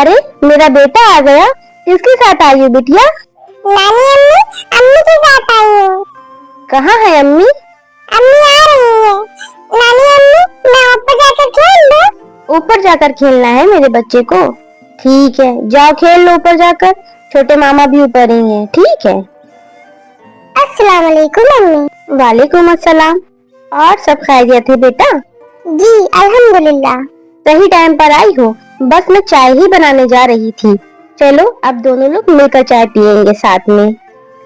अरे मेरा बेटा आ गया। किसके साथ आई हो बिटिया? नानी अम्मी, अम्मी के साथ आई हूँ। कहाँ है अम्मी? अम्मी आ रही है। नानी अम्मी, मैं ऊपर जाकर खेल लूं? ऊपर जाकर खेलना है मेरे बच्चे को? ठीक है, जाओ खेल लो ऊपर जाकर। छोटे मामा भी ऊपर ही हैं। ठीक है। अस्सलाम वालेकुम अम्मी। वालेकुम अस्सलाम। और सब खैरियत है बेटा? जी अल्हम्दुलिल्लाह। सही टाइम पर आई हो। बस मैं चाय ही बनाने जा रही थी। चलो अब दोनों लोग मिलकर चाय पियेंगे साथ में।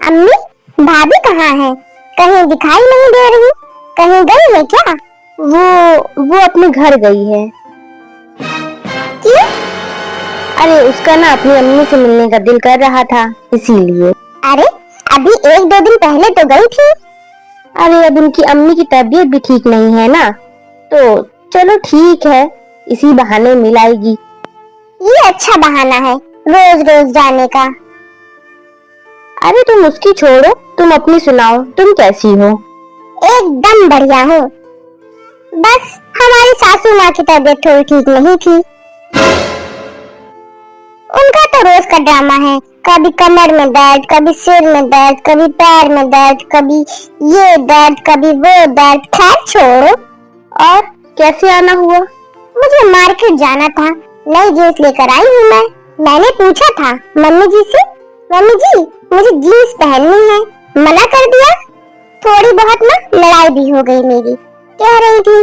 अम्मी, भाभी कहाँ है? कहीं दिखाई नहीं दे रही। कहीं गई है क्या? वो अपने घर गई है। क्यों? अरे उसका ना अपनी अम्मी से मिलने का दिल कर रहा था, इसीलिए। अरे अभी 1-2 दिन पहले तो गई थी। अरे अब उनकी अम्मी की तबीयत भी ठीक नहीं है ना, तो चलो ठीक है, इसी बहाने मिलाएगी। ये अच्छा बहाना है रोज रोज जाने का। अरे तुम उसकी छोड़ो, तुम अपनी सुनाओ, तुम कैसी हो? एकदम बढ़िया हूँ। बस हमारी सासू माँ की तबीयत थोड़ी ठीक नहीं थी। उनका तो रोज का ड्रामा है। कभी कमर में दर्द, कभी सिर में दर्द, कभी पैर में दर्द, कभी ये दर्द, कभी वो दर्द। खैर छोड़ो। और कैसे आना हुआ? मुझे मार्केट जाना था, नई जीन्स लेकर आई हूँ मैं। मैंने पूछा था मम्मी जी से, मम्मी जी मुझे जीन्स पहननी है। मना कर दिया। थोड़ी बहुत ना लड़ाई भी हो गई मेरी। कह रही थी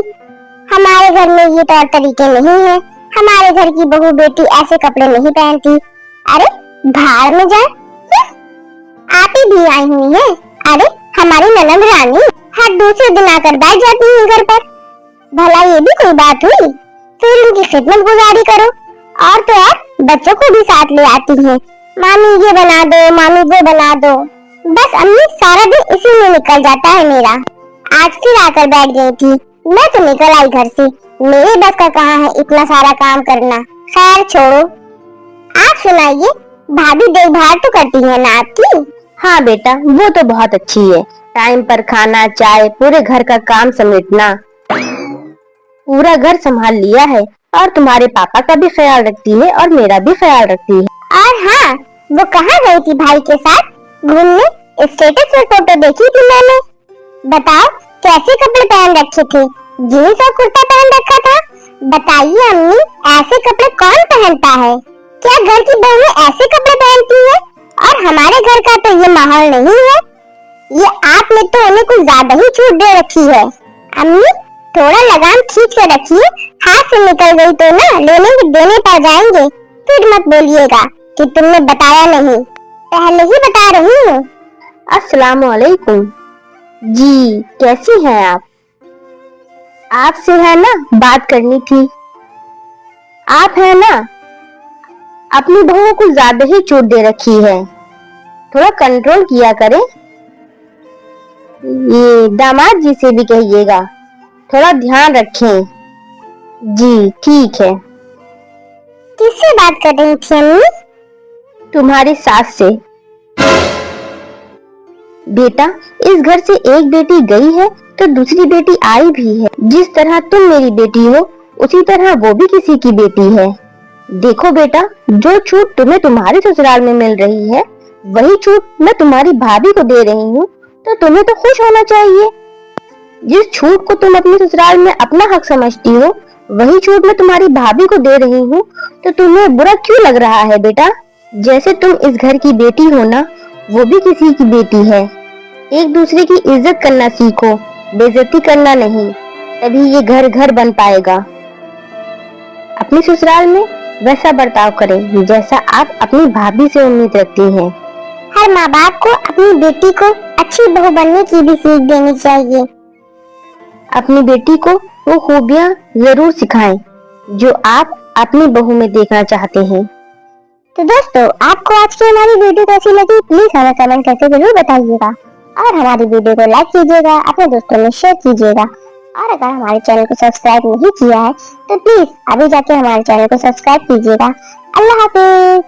हमारे घर में ये तौर तरीके नहीं है, हमारे घर की बहू बेटी ऐसे कपड़े नहीं पहनती। अरे बाहर में जाए, आप ही भी आई हुई है। अरे हमारी ननद रानी हर दूसरे दिन आकर बैठ जाती है घर पर। भला ये भी कोई बात हुई? फिर उनकी खिदमत गुजारी करो। और तो और बच्चों को भी साथ ले आती है। मामी ये बना दो, मामी वो बना दो। बस अम्मी सारा दिन इसी में निकल जाता है मेरा। आज फिर आकर बैठ गई थी। मैं तो निकल आई घर से। मेरे बस का कहाँ है इतना सारा काम करना। खैर छोड़ो। आप सुनाइए, भाभी देखभाल तो करती है ना आपकी? हाँ बेटा, वो तो बहुत अच्छी है। टाइम पर खाना, चाय, पूरे घर का काम समेटना, पूरा घर संभाल लिया है। और तुम्हारे पापा का भी ख्याल रखती है और मेरा भी ख्याल रखती है। और हाँ, वो कहाँ गई थी भाई के साथ घूमने? स्टेटस में फोटो देखी थी मैंने। बताओ कैसे कपड़े पहन रखे थे? जीन्स और कुर्ता पहन रखा था। बताइए अम्मी, ऐसे कपड़े कौन पहनता है? क्या घर की बहू ऐसे कपड़े पहनती है? और हमारे घर का तो ये माहौल नहीं है। ये आपने तो उन्हें कुछ ज्यादा ही छूट दे रखी है। अम्मी थोड़ा लगाम खींच कर रखिए। हाथ से निकल गई तो ना लेने के देने पड़ जाएंगे। फिर मत बोलिएगा कि तुमने बताया नहीं, पहले ही बता रही हूँ। अस्सलाम वालेकुम। जी कैसी हैं आप? आपसे है ना बात करनी थी। आप है ना अपनी बहू को ज्यादा ही छूट दे रखी है, थोड़ा कंट्रोल किया करें। ये दामाद जी से भी कहिएगा, थोड़ा ध्यान रखें। जी ठीक है। किससे बात कर रही थी अम्मी? तुम्हारी सास से। बेटा इस घर से एक बेटी गई है तो दूसरी बेटी आई भी है। जिस तरह तुम मेरी बेटी हो उसी तरह वो भी किसी की बेटी है। देखो बेटा, जो छूट तुम्हें तुम्हारे ससुराल में मिल रही है वही छूट मैं तुम्हारी भाभी को दे रही हूँ, तो तुम्हें तो खुश होना चाहिए। जिस छूट को तुम अपने ससुराल में अपना हक समझती हो वही छूट मैं तुम्हारी भाभी को दे रही हूँ, तो तुम्हें बुरा क्यों लग रहा है बेटा? जैसे तुम इस घर की बेटी हो ना, वो भी किसी की बेटी है। एक दूसरे की इज्जत करना सीखो, बेइज्जती करना नहीं, तभी ये घर घर बन पाएगा। अपने ससुराल में वैसा बर्ताव करें जैसा आप अपनी भाभी से उम्मीद रखती हैं। हर माँ बाप को अपनी बेटी को अच्छी बहू बनने की भी सीख देनी चाहिए। अपनी बेटी को वो खूबियाँ जरूर सिखाएं जो आप अपनी बहू में देखना चाहते हैं। तो दोस्तों, आपको आज की हमारी वीडियो कैसी लगी प्लीज हमें कमेंट करके जरूर बताइएगा। और हमारी वीडियो को लाइक कीजिएगा, अपने दोस्तों में शेयर कीजिएगा। और अगर हमारे चैनल को सब्सक्राइब नहीं किया है तो प्लीज अभी जाके हमारे चैनल को सब्सक्राइब कीजिएगा। अल्लाह हाफिज।